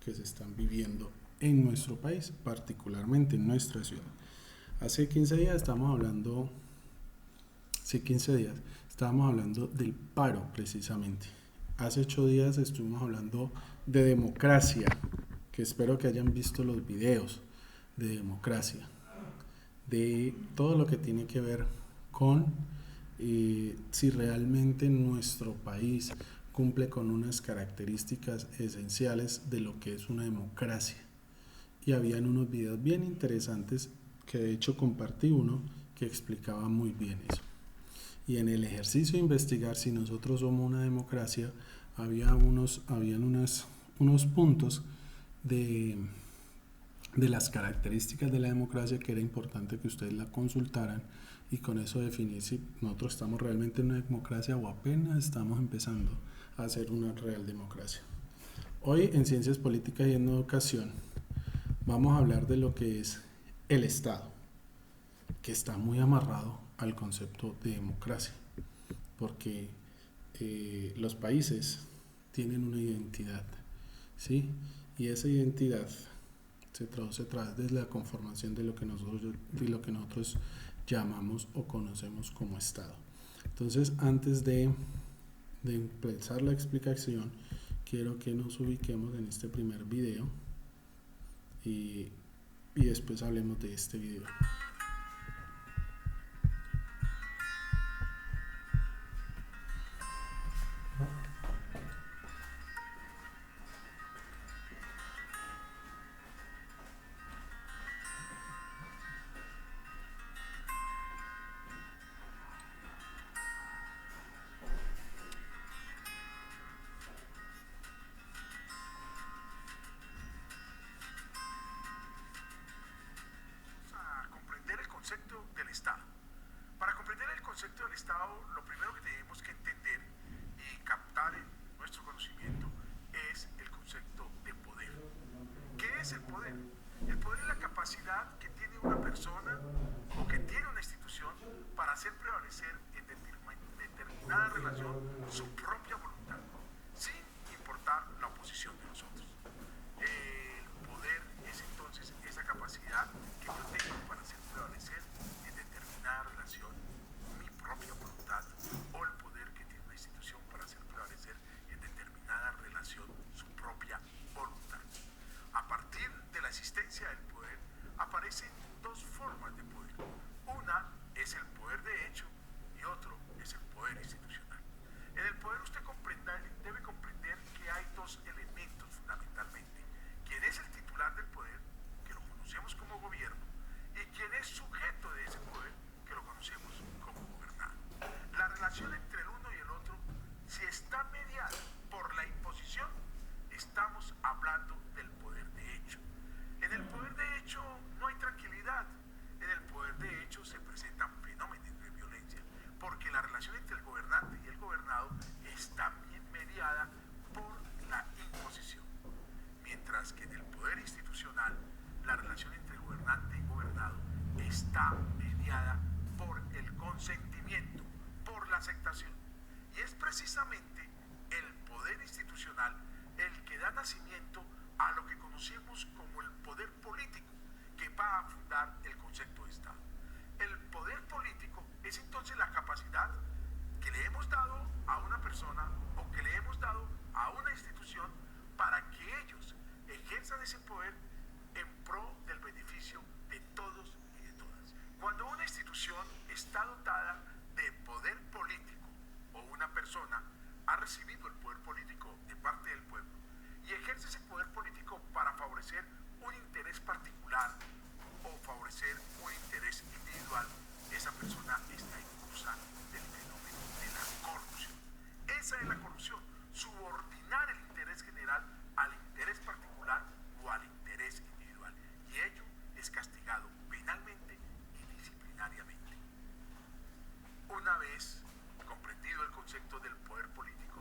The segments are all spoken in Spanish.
que se están viviendo en nuestro país, particularmente en nuestra ciudad. Hace 15 días estábamos hablando, sí, 15 días, estábamos hablando del paro precisamente. Hace 8 días estuvimos hablando de democracia, que espero que hayan visto los videos de democracia, de todo lo que tiene que ver con si realmente nuestro país cumple con unas características esenciales de lo que es una democracia. Y habían unos videos bien interesantes que de hecho compartí uno que explicaba muy bien eso. Y en el ejercicio de investigar si nosotros somos una democracia, habían unos puntos de las características de la democracia que era importante que ustedes la consultaran y con eso definir si nosotros estamos realmente en una democracia o apenas estamos empezando a hacer una real democracia. Hoy en Ciencias Políticas y en Educación vamos a hablar de lo que es el Estado, que está muy amarrado al concepto de democracia, porque los países tienen una identidad, ¿sí? Y esa identidad se traduce a través de la conformación de lo que nosotros llamamos o conocemos como Estado. Entonces, antes de empezar la explicación, quiero que nos ubiquemos en este primer video y después hablemos de este video. A comprender el concepto del Estado. Para comprender el concepto del Estado, lo primero que tenemos que entender y captar en nuestro conocimiento es el concepto de poder. ¿Qué es el poder? El poder es la capacidad que tiene una persona o que tiene una institución para hacer prevalecer en determinada relación su propia voluntad, sin importar la oposición de nosotros. El poder es entonces esa capacidad que yo tengo para hacer prevalecer en determinada relación mi propia voluntad, o el poder que tiene una institución para hacer prevalecer en determinada relación su propia voluntad. A partir de la existencia del poder aparecen dos formas de poder. Una es el poder de hecho y otro es el poder institucional. En el poder usted debe comprender que hay dos elementos fundamentalmente. Quién es el titular del poder, que lo conocemos como gobierno, y quién es sujeto de ese poder, que lo conocemos como gobernado. La relación entre el uno y el otro, si está mediada por la imposición, estamos hablando del poder de hecho. En el poder de hecho no hay tranquilidad. En el poder de hecho se presentan fenómenos de violencia, porque la relación entre el gobernante y el gobernado está bien mediada por la imposición. Mientras que en el poder institucional, la relación entre el gobernante y gobernado está mediada por el consentimiento, por la aceptación. Y es precisamente el poder institucional el que da nacimiento a lo que conocemos como el poder político, que va a fundar el concepto de Estado. El poder político es entonces la capacidad que le hemos dado a una persona o que le hemos dado a una institución para que ellos ejerzan ese poder en pro del beneficio de todos y de todas. Cuando una institución está dotada de poder político o una persona ha recibido el poder político de parte del pueblo y ejerce ese poder político para favorecer un interés particular o favorecer un interés individual, esa persona está incursa del fenómeno de la corrupción. Esa es la corrupción, subordinar el interés general al interés particular o al interés individual. Y ello es castigado penalmente y disciplinariamente. Una vez comprendido el concepto del poder político,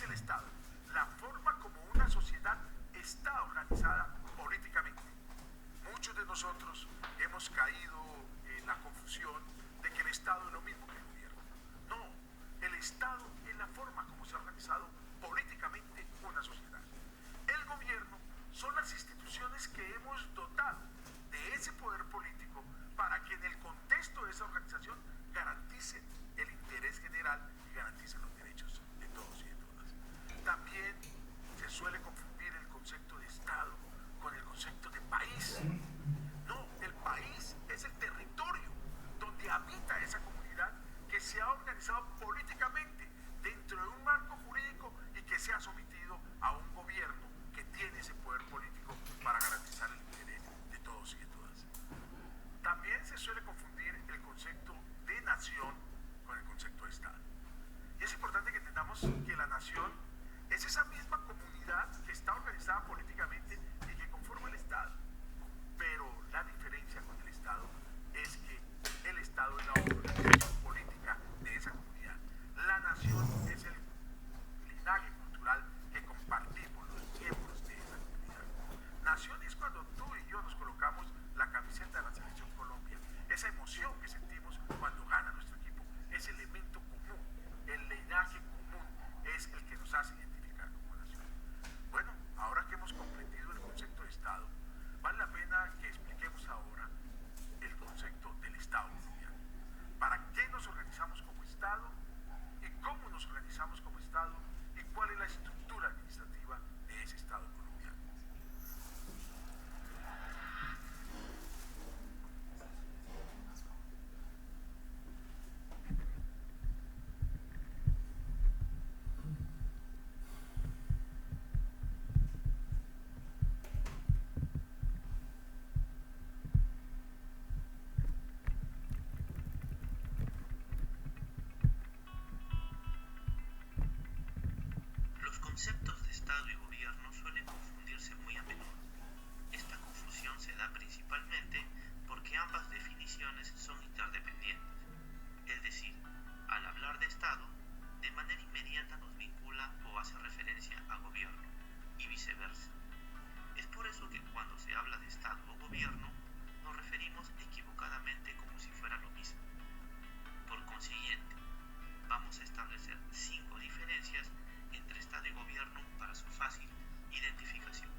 el Estado? La forma como una sociedad está organizada políticamente. Muchos de nosotros hemos caído en la confusión de que el Estado es lo mismo que el gobierno. No, el Estado es la forma como se ha organizado políticamente una sociedad. El gobierno son las instituciones que hemos dotado de ese poder político para que en el contexto de esa organización garanticen el interés general y garanticen los derechos de todos y de todas. También se suele confundir el concepto de Estado con el concepto de país. No, el país es el territorio donde habita esa comunidad que se ha organizado políticamente dentro de un marco jurídico y que se ha sometido a un gobierno que tiene ese poder político para garantizar el interés de todos y de todas. También se suele confundir el concepto de nación con el concepto de Estado. Y es importante que entendamos que la nación es esa misma comunidad que está organizada políticamente y que conforma el Estado. Pero la diferencia con el Estado es que el Estado es la organización política de esa comunidad. La nación es el linaje cultural que compartimos los miembros de esa comunidad. Nación es cuando tú y yo nos colocamos la camiseta de la Selección Colombia. Esa emoción que sentimos cuando gana nuestro equipo, ese elemento común, el linaje común es el que nos hace identificar como nación. Bueno, ahora que hemos comprendido el concepto de Estado, vale la pena que expliquemos ahora el concepto del Estado colombiano. ¿Para qué nos organizamos como Estado? ¿Y cómo nos organizamos como Estado? ¿Y cuál es la estructura administrativa de ese Estado colombiano? Los conceptos de Estado y gobierno suelen confundirse muy a menudo. Esta confusión se da principalmente porque ambas definiciones son interdependientes. Es decir, al hablar de Estado, de manera inmediata nos vincula o hace referencia a gobierno, y viceversa. Es por eso que cuando se habla de Estado o gobierno, nos referimos equivocadamente como si fuera lo mismo. Por consiguiente, vamos a establecer 5 diferencias entre Estado y gobierno para su fácil identificación.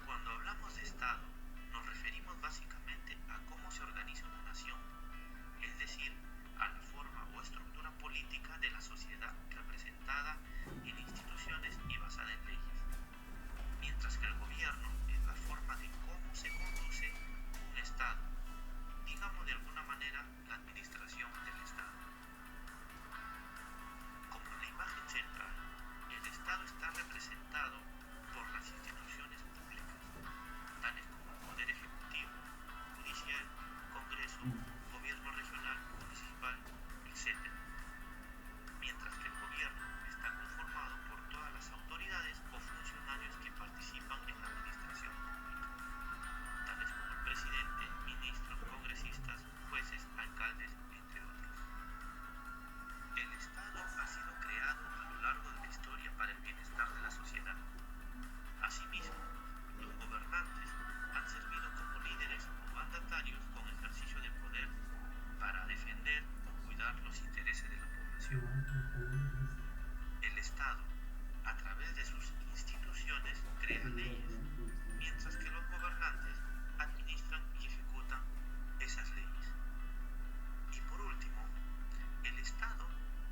Cuando hablamos de Estado, nos referimos básicamente a cómo se organiza una nación, es decir, a la forma o estructura política de la sociedad representada en instituciones y basada en leyes, mientras que el gobierno es la forma de cómo se conduce un Estado, digamos de alguna manera la administración del Estado. Como en la imagen central, el Estado está representado por las instituciones públicas, tales como el Poder Ejecutivo, Judicial, Congreso, Gobierno regional, municipal, etc. Mientras que el gobierno está conformado por todas las autoridades o funcionarios que participan en la administración pública, tales como el presidente, ministros, congresistas, jueces, alcaldes, entre otros. El Estado ha sido creado a lo largo de la historia para el bienestar de la sociedad. Asimismo, los gobernantes han servido como líderes o mandatarios con ejercicio de poder para defender o cuidar los intereses de la población. El Estado, a través de sus instituciones, crea leyes, mientras que los gobernantes administran y ejecutan esas leyes. Y por último, el Estado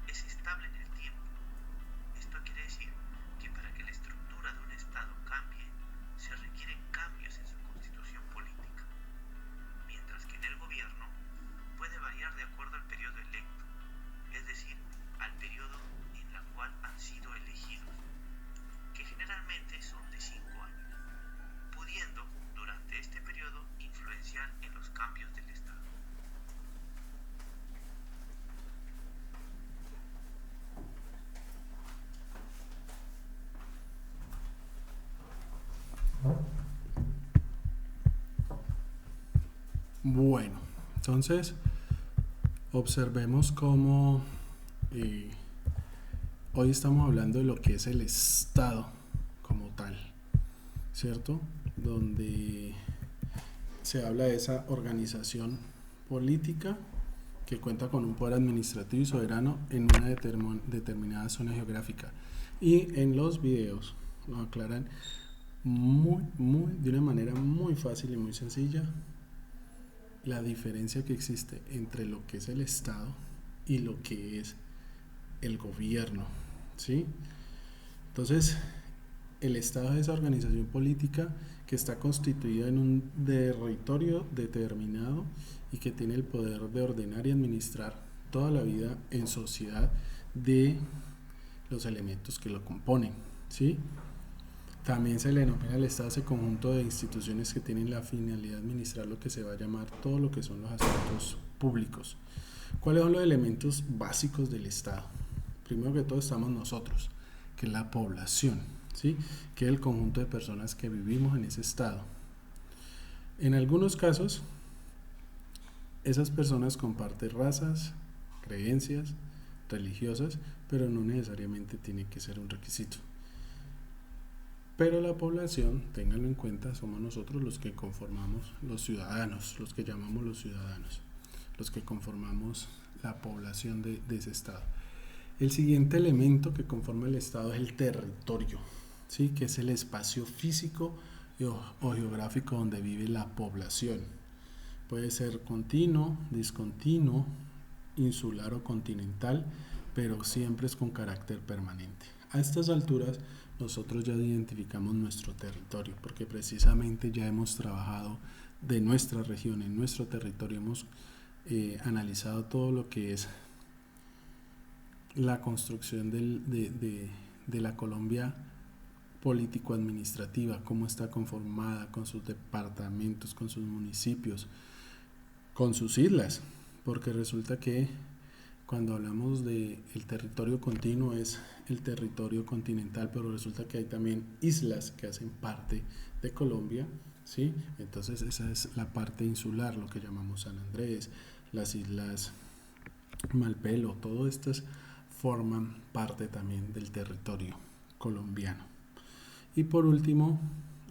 es estable en el tiempo. Esto quiere decir que para que la estructura de un Estado cambie, se requieren cambios en su constitución política, mientras que en el gobierno puede variar de acuerdo al periodo electo, es decir, al periodo en el cual han sido elegidos, que generalmente son de 5 años, pudiendo durante este periodo influenciar en los cambios del Estado. Bueno, entonces observemos cómo hoy estamos hablando de lo que es el Estado como tal, ¿cierto? Donde se habla de esa organización política que cuenta con un poder administrativo y soberano en una determinada zona geográfica. Y en los videos nos aclaran de una manera muy fácil y muy sencilla la diferencia que existe entre lo que es el Estado y lo que es el gobierno, ¿sí? Entonces, el Estado es esa organización política que está constituida en un territorio determinado y que tiene el poder de ordenar y administrar toda la vida en sociedad de los elementos que lo componen, ¿sí? También se le denomina al Estado ese conjunto de instituciones que tienen la finalidad de administrar lo que se va a llamar todo lo que son los asuntos públicos. ¿Cuáles son los elementos básicos del Estado? Primero que todo estamos nosotros, que es la población, ¿sí? Que es el conjunto de personas que vivimos en ese Estado. En algunos casos, esas personas comparten razas, creencias religiosas, pero no necesariamente tiene que ser un requisito. Pero la población, ténganlo en cuenta, somos nosotros los que conformamos los ciudadanos, los que llamamos los ciudadanos, los que conformamos la población de ese Estado. El siguiente elemento que conforma el Estado es el territorio, ¿sí? Que es el espacio físico o geográfico donde vive la población. Puede ser continuo, discontinuo, insular o continental, pero siempre es con carácter permanente. A estas alturas nosotros ya identificamos nuestro territorio, porque precisamente ya hemos trabajado de nuestra región, en nuestro territorio, hemos analizado todo lo que es la construcción de la Colombia político-administrativa, cómo está conformada con sus departamentos, con sus municipios, con sus islas, porque resulta que cuando hablamos de el territorio continuo es el territorio continental, pero resulta que hay también islas que hacen parte de Colombia, ¿sí? Entonces esa es la parte insular, lo que llamamos San Andrés, las islas Malpelo, todas estas forman parte también del territorio colombiano. Y por último,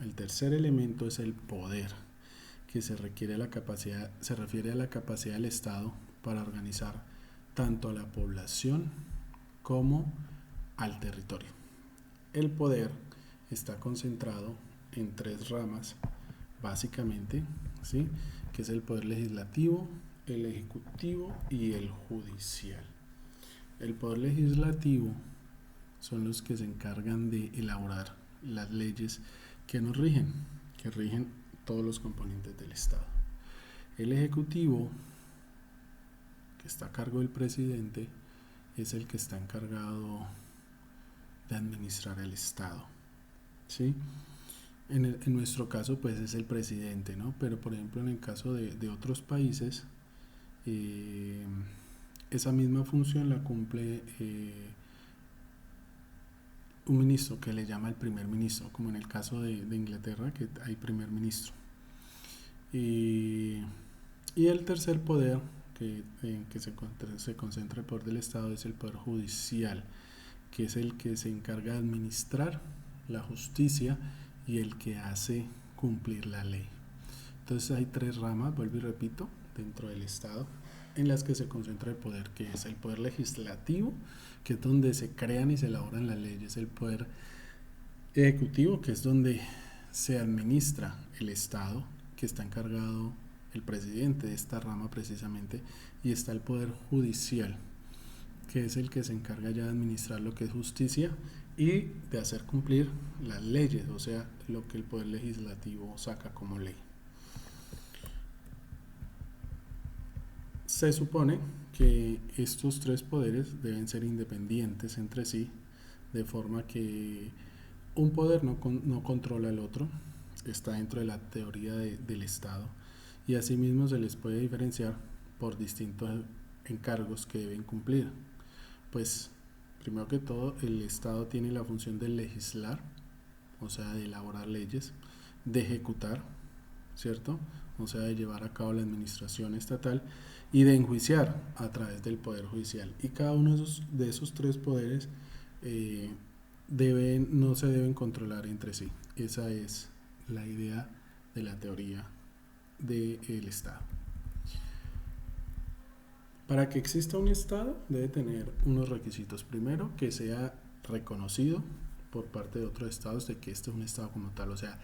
el tercer elemento es el poder, que se refiere a la capacidad del Estado para organizar tanto a la población como al territorio. El poder está concentrado en tres ramas, básicamente, ¿sí? Que es el poder legislativo, el ejecutivo y el judicial. El poder legislativo son los que se encargan de elaborar las leyes que nos rigen, que rigen todos los componentes del Estado. El ejecutivo, que está a cargo del presidente, es el que está encargado de administrar el Estado, ¿sí? En nuestro caso, pues es el presidente, ¿no? Pero por ejemplo, en el caso de otros países, esa misma función la cumple un ministro que le llama el primer ministro, como en el caso de Inglaterra, que hay primer ministro. Y el tercer poder en que se concentra el poder del Estado es el poder judicial, que es el que se encarga de administrar la justicia y el que hace cumplir la ley. Entonces hay tres ramas, vuelvo y repito, dentro del Estado en las que se concentra el poder, que es el poder legislativo, que es donde se crean y se elaboran las leyes, el poder ejecutivo, que es donde se administra el Estado, que está encargado el presidente de esta rama precisamente, y está el poder judicial, que es el que se encarga ya de administrar lo que es justicia y de hacer cumplir las leyes, o sea, lo que el poder legislativo saca como ley. Se supone que estos tres poderes deben ser independientes entre sí, de forma que un poder no controla el otro, está dentro de la teoría del Estado, y asimismo se les puede diferenciar por distintos encargos que deben cumplir. Pues, primero que todo, el Estado tiene la función de legislar, o sea, de elaborar leyes, de ejecutar, ¿cierto? O sea, de llevar a cabo la administración estatal y de enjuiciar a través del Poder Judicial. Y cada uno de esos tres poderes no se deben controlar entre sí. Esa es la idea de la teoría del Estado. Para que exista un Estado debe tener unos requisitos. Primero, que sea reconocido por parte de otros estados de que este es un Estado como tal. O sea,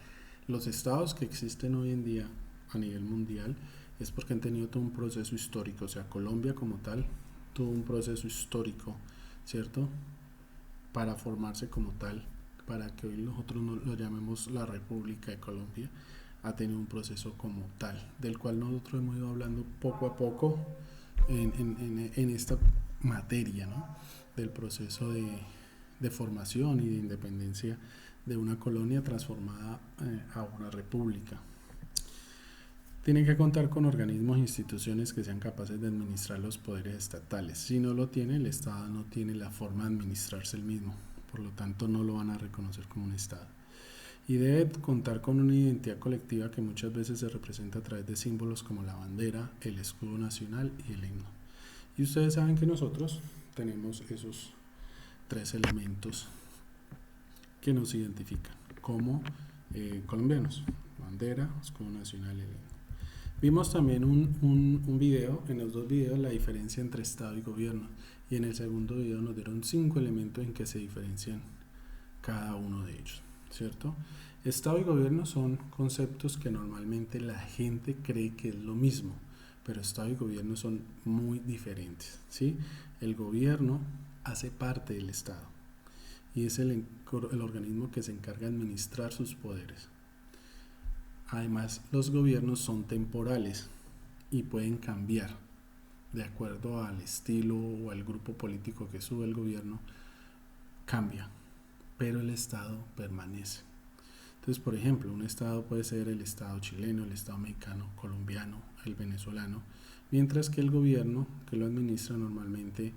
los estados que existen hoy en día a nivel mundial es porque han tenido todo un proceso histórico. O sea, Colombia como tal tuvo un proceso histórico, ¿cierto? Para formarse como tal, para que hoy nosotros lo llamemos la República de Colombia, ha tenido un proceso como tal, del cual nosotros hemos ido hablando poco a poco en esta materia, ¿no? Del proceso de formación y de independencia de una colonia transformada a una república. Tienen que contar con organismos e instituciones que sean capaces de administrar los poderes estatales. Si no lo tiene, el Estado no tiene la forma de administrarse el mismo, por lo tanto no lo van a reconocer como un Estado. Y debe contar con una identidad colectiva que muchas veces se representa a través de símbolos como la bandera, el escudo nacional y el himno. Y ustedes saben que nosotros tenemos esos tres elementos que nos identifican como colombianos: bandera, escudo nacional y el himno. Vimos también un video, en los dos videos, la diferencia entre Estado y gobierno, y en el segundo video nos dieron 5 elementos en que se diferencian cada uno de ellos, ¿cierto? Estado y gobierno son conceptos que normalmente la gente cree que es lo mismo, pero Estado y gobierno son muy diferentes, ¿sí? El gobierno hace parte del Estado y es el organismo que se encarga de administrar sus poderes. Además, los gobiernos son temporales y pueden cambiar de acuerdo al estilo o al grupo político que sube el gobierno, cambia, pero el Estado permanece. Entonces, por ejemplo, un Estado puede ser el Estado chileno, el Estado mexicano, colombiano, el venezolano, mientras que el gobierno, que lo administra normalmente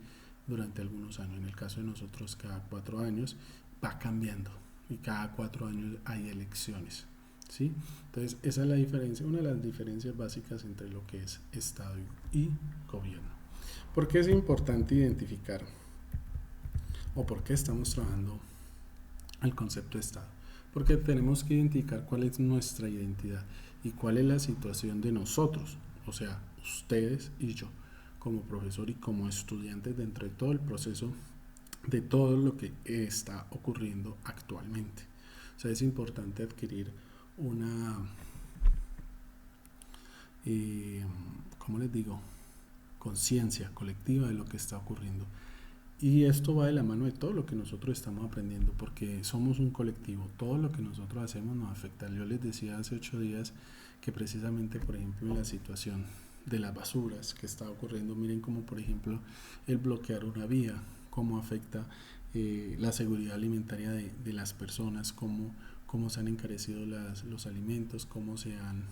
durante algunos años, en el caso de nosotros cada 4 años, va cambiando y cada 4 años hay elecciones, ¿sí? Entonces esa es la diferencia, una de las diferencias básicas entre lo que es Estado y gobierno. ¿Por qué es importante identificar o por qué estamos trabajando el concepto de Estado? Porque tenemos que identificar cuál es nuestra identidad y cuál es la situación de nosotros, o sea, ustedes y yo, como profesor y como estudiantes, dentro de todo el proceso de todo lo que está ocurriendo actualmente. O sea, es importante adquirir una, ¿cómo les digo?, conciencia colectiva de lo que está ocurriendo. Y esto va de la mano de todo lo que nosotros estamos aprendiendo, porque somos un colectivo, todo lo que nosotros hacemos nos afecta. Yo les decía hace 8 días que precisamente, por ejemplo, en la situación de las basuras que está ocurriendo, miren cómo, por ejemplo, el bloquear una vía, cómo afecta la seguridad alimentaria de las personas, cómo se han encarecido los alimentos, cómo se han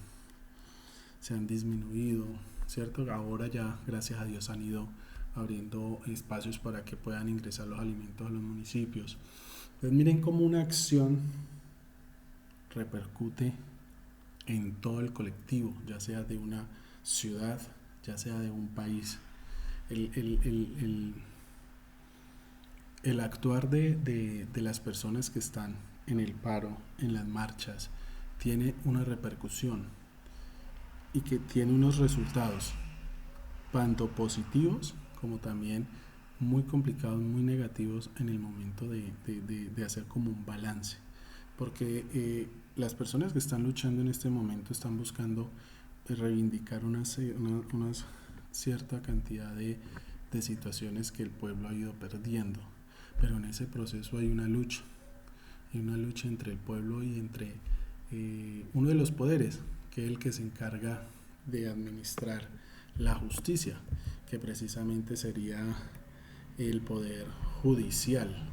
disminuido, ¿cierto? Ahora ya, gracias a Dios, han ido abriendo espacios para que puedan ingresar los alimentos a los municipios. Entonces miren cómo una acción repercute en todo el colectivo, ya sea de una ciudad, ya sea de un país. El actuar de las personas que están en el paro, en las marchas, tiene una repercusión y que tiene unos resultados tanto positivos como también muy complicados, muy negativos en el momento de hacer como un balance, porque las personas que están luchando en este momento están buscando reivindicar una cierta cantidad de situaciones que el pueblo ha ido perdiendo, pero en ese proceso hay una lucha entre el pueblo y entre uno de los poderes, que es el que se encarga de administrar la justicia, que precisamente sería el poder judicial,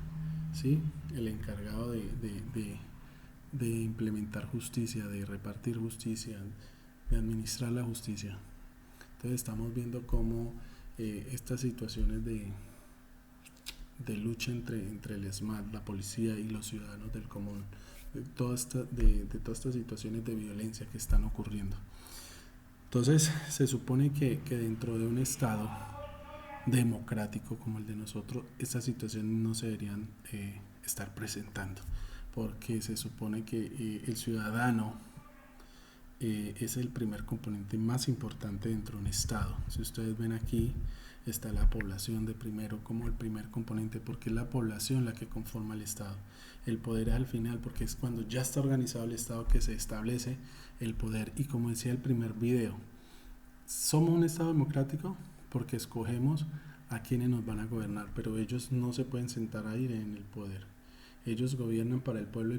¿sí? El encargado de implementar justicia, de repartir justicia, de administrar la justicia. Entonces estamos viendo cómo estas situaciones de lucha entre el ESMAD, la policía y los ciudadanos del común, de todas estas situaciones de violencia que están ocurriendo. Entonces se supone que dentro de un Estado democrático como el de nosotros, estas situaciones no se deberían estar presentando, porque se supone que el ciudadano es el primer componente más importante dentro de un Estado. Si ustedes ven aquí, está la población de primero como el primer componente, porque es la población la que conforma el Estado. El poder es al final, porque es cuando ya está organizado el Estado que se establece el poder. Y como decía el primer video, somos un Estado democrático porque escogemos a quienes nos van a gobernar, pero ellos no se pueden sentar ahí en el poder. Ellos gobiernan para el pueblo y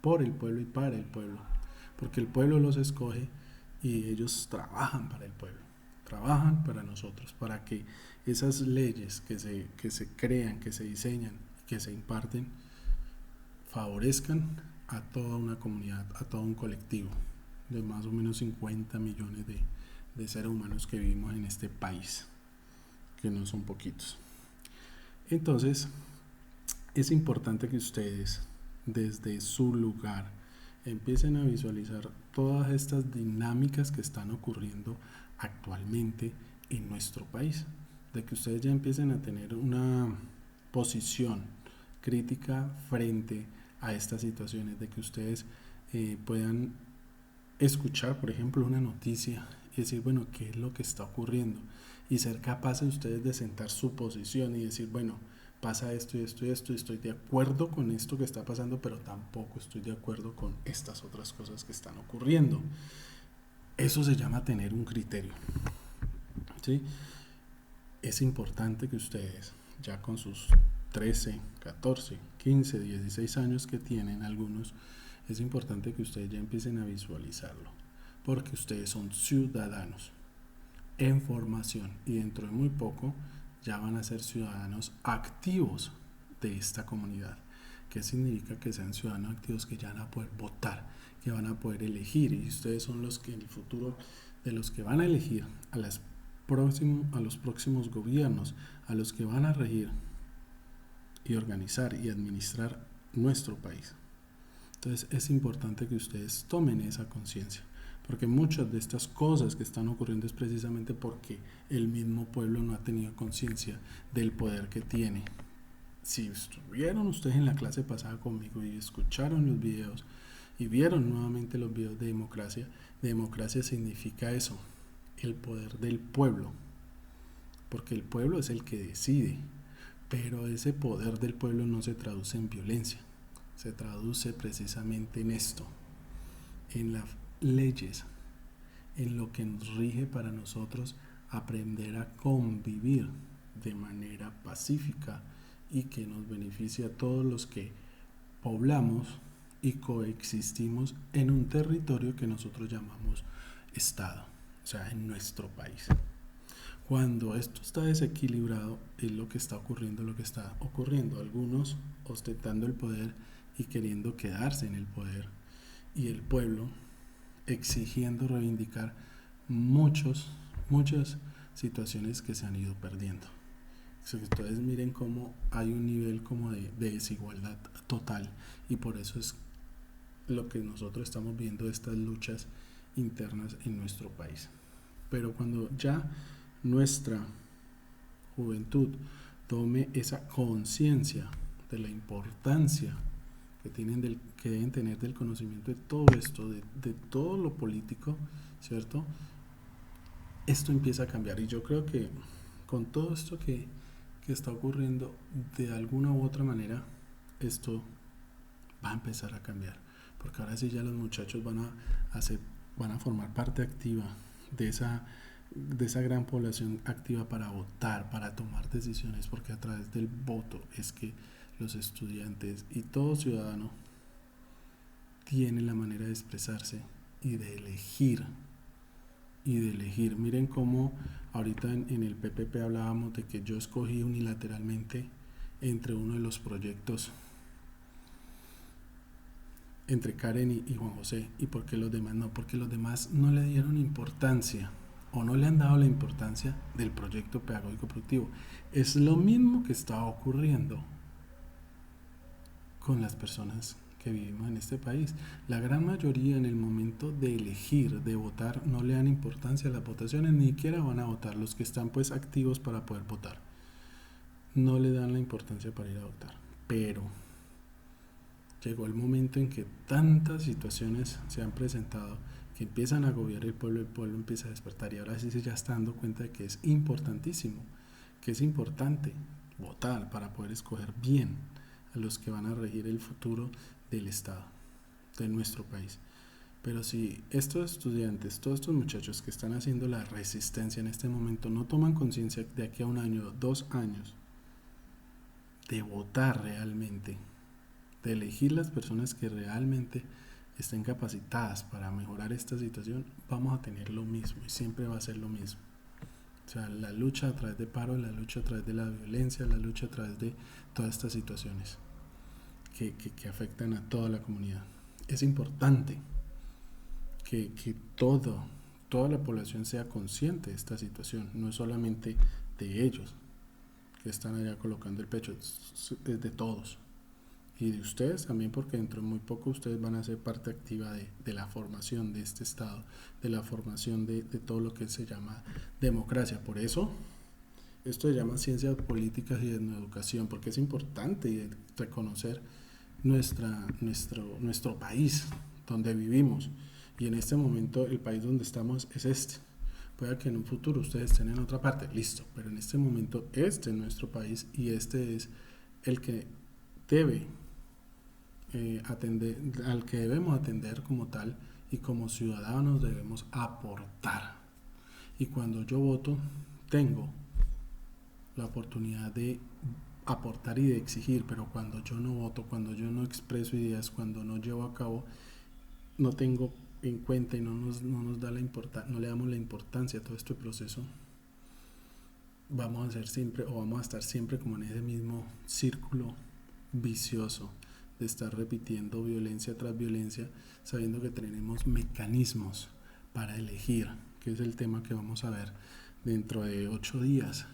por el pueblo y para el pueblo, porque el pueblo los escoge y ellos trabajan para el pueblo, trabajan para nosotros, para que esas leyes que se crean, que se diseñan, que se imparten, favorezcan a toda una comunidad, a todo un colectivo de más o menos 50 millones de seres humanos que vivimos en este país, que no son poquitos. Entonces, es importante que ustedes, desde su lugar, empiecen a visualizar todas estas dinámicas que están ocurriendo actualmente en nuestro país, de que ustedes ya empiecen a tener una posición crítica frente a estas situaciones, de que ustedes puedan escuchar, por ejemplo, una noticia y decir, bueno, ¿qué es lo que está ocurriendo? Y ser capaces ustedes de sentar su posición y decir, bueno, pasa esto y esto y esto, y estoy de acuerdo con esto que está pasando, pero tampoco estoy de acuerdo con estas otras cosas que están ocurriendo. Eso se llama tener un criterio, ¿sí? Es importante que ustedes, ya con sus 13, 14, 15, 16 años que tienen algunos, es importante que ustedes ya empiecen a visualizarlo, porque ustedes son ciudadanos en formación y dentro de muy poco ya van a ser ciudadanos activos de esta comunidad. ¿Qué significa que sean ciudadanos activos? Que ya van a poder votar, que van a poder elegir, y ustedes son los que en el futuro, de los que van a elegir a los próximos gobiernos, a los que van a regir y organizar y administrar nuestro país. Entonces es importante que ustedes tomen esa conciencia, porque muchas de estas cosas que están ocurriendo es precisamente porque el mismo pueblo no ha tenido conciencia del poder que tiene. Si estuvieron ustedes en la clase pasada conmigo y escucharon los videos y vieron nuevamente los videos de democracia significa eso, el poder del pueblo, porque el pueblo es el que decide, pero ese poder del pueblo no se traduce en violencia, se traduce precisamente en esto, en las leyes, en lo que nos rige para nosotros aprender a convivir de manera pacífica y que nos beneficie a todos los que poblamos y coexistimos en un territorio que nosotros llamamos Estado, o sea, en nuestro país. Cuando esto está desequilibrado es lo que está ocurriendo, algunos ostentando el poder y queriendo quedarse en el poder, y el pueblo exigiendo reivindicar muchas situaciones que se han ido perdiendo. Ustedes miren cómo hay un nivel como de desigualdad total, y por eso es lo que nosotros estamos viendo, estas luchas internas en nuestro país. Pero cuando ya nuestra juventud tome esa conciencia de la importancia que deben tener del conocimiento de todo esto, de todo lo político, ¿cierto? Esto empieza a cambiar, y yo creo que con todo esto que está ocurriendo, de alguna u otra manera, esto va a empezar a cambiar, porque ahora sí ya los muchachos van a formar parte activa de esa gran población activa para votar, para tomar decisiones, porque a través del voto es que los estudiantes y todo ciudadano tiene la manera de expresarse y de elegir. Miren cómo ahorita en el PPP hablábamos de que yo escogí unilateralmente entre uno de los proyectos, entre Karen y Juan José, y por qué los demás no, porque los demás no le dieron importancia o no le han dado la importancia del proyecto pedagógico productivo. Es lo mismo que está ocurriendo con las personas que vivimos en este país. La gran mayoría en el momento de elegir, de votar, no le dan importancia a las votaciones, ni siquiera van a votar. Los que están pues activos para poder votar, no le dan la importancia para ir a votar. Pero llegó el momento en que tantas situaciones se han presentado que empiezan a agobiar el pueblo empieza a despertar y ahora sí se ya está dando cuenta de que es importantísimo, que es importante votar para poder escoger bien a los que van a regir el futuro del Estado, de nuestro país. Pero si estos estudiantes, todos estos muchachos que están haciendo la resistencia en este momento no toman conciencia de aquí a 1 año, 2 años, de votar realmente, de elegir las personas que realmente estén capacitadas para mejorar esta situación, vamos a tener lo mismo y siempre va a ser lo mismo. O sea, la lucha a través de paro, la lucha a través de la violencia, la lucha a través de todas estas situaciones que afectan a toda la comunidad. Es importante que toda la población sea consciente de esta situación, no es solamente de ellos que están allá colocando el pecho, es de todos. Y de ustedes también, porque dentro de muy poco ustedes van a ser parte activa de la formación de este Estado, de la formación de todo lo que se llama democracia. Por eso, esto se llama ciencias políticas y educación, porque es importante reconocer nuestro país, donde vivimos. Y en este momento el país donde estamos es este. Puede que en un futuro ustedes estén en otra parte, listo, pero en este momento este es nuestro país y este es el que debe atender, al que debemos atender como tal y como ciudadanos debemos aportar. Y cuando yo voto, tengo la oportunidad de aportar y de exigir, pero cuando yo no voto, cuando yo no expreso ideas, cuando no llevo a cabo, no tengo en cuenta y no nos da no le damos la importancia a todo este proceso, vamos a ser siempre o vamos a estar siempre como en ese mismo círculo vicioso de estar repitiendo violencia tras violencia, sabiendo que tenemos mecanismos para elegir, que es el tema que vamos a ver dentro de 8 días,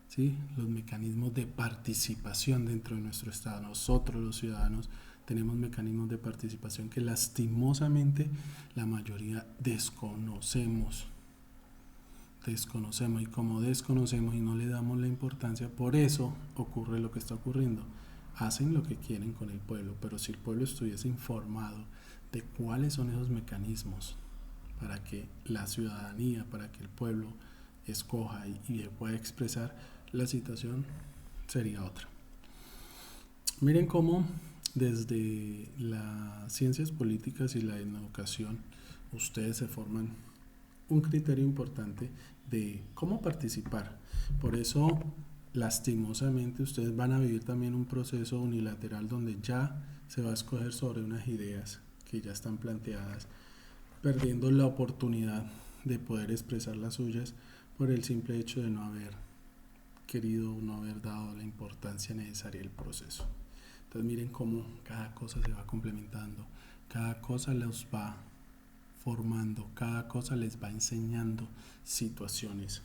¿sí? Los mecanismos de participación dentro de nuestro Estado. Nosotros los ciudadanos tenemos mecanismos de participación que lastimosamente la mayoría desconocemos y como desconocemos y no le damos la importancia, por eso ocurre lo que está ocurriendo. Hacen lo que quieren con el pueblo, pero si el pueblo estuviese informado de cuáles son esos mecanismos para que la ciudadanía, para que el pueblo escoja y pueda expresar, la situación sería otra. Miren cómo desde las ciencias políticas y la educación ustedes se forman un criterio importante de cómo participar. Por eso, lastimosamente, ustedes van a vivir también un proceso unilateral donde ya se va a escoger sobre unas ideas que ya están planteadas, perdiendo la oportunidad de poder expresar las suyas por el simple hecho de no haber querido o no haber dado la importancia necesaria al proceso. Entonces miren cómo cada cosa se va complementando, cada cosa los va formando, cada cosa les va enseñando situaciones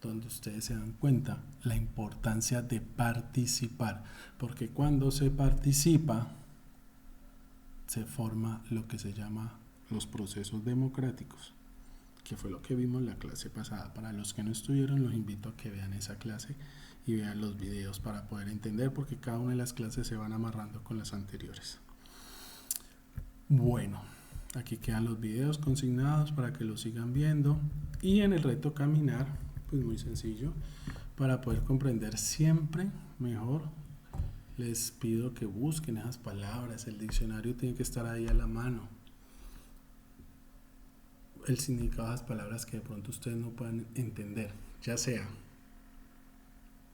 donde ustedes se dan cuenta la importancia de participar, porque cuando se participa se forma lo que se llama los procesos democráticos, que fue lo que vimos en la clase pasada. Para los que no estuvieron, los invito a que vean esa clase y vean los videos para poder entender, porque cada una de las clases se van amarrando con las anteriores. Bueno, aquí quedan los videos consignados para que los sigan viendo, y en el reto caminar, pues muy sencillo, para poder comprender siempre mejor, les pido que busquen esas palabras. El diccionario tiene que estar ahí a la mano, el significado de esas palabras que de pronto ustedes no puedan entender, ya sea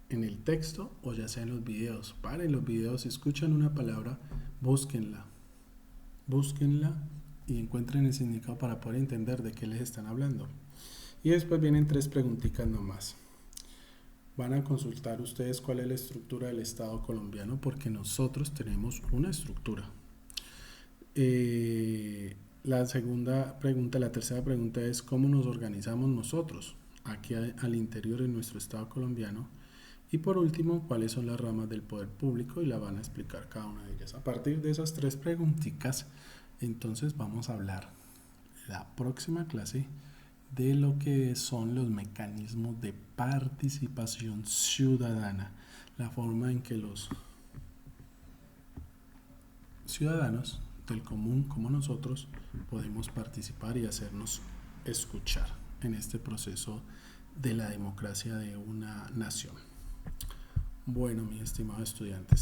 en el texto o ya sea en los videos. Paren los videos, si escuchan una palabra, búsquenla y encuentren el significado para poder entender de qué les están hablando. Y después vienen 3 preguntitas nomás. Van a consultar ustedes cuál es la estructura del Estado colombiano, porque nosotros tenemos una estructura. La tercera pregunta es cómo nos organizamos nosotros aquí al interior de nuestro Estado colombiano, Y por último, ¿cuáles son las ramas del poder público? Y la van a explicar cada una de ellas. A partir de esas 3 preguntitas, entonces vamos a hablar la próxima clase de lo que son los mecanismos de participación ciudadana, la forma en que los ciudadanos del común como nosotros podemos participar y hacernos escuchar en este proceso de la democracia de una nación. Bueno, mis estimados estudiantes.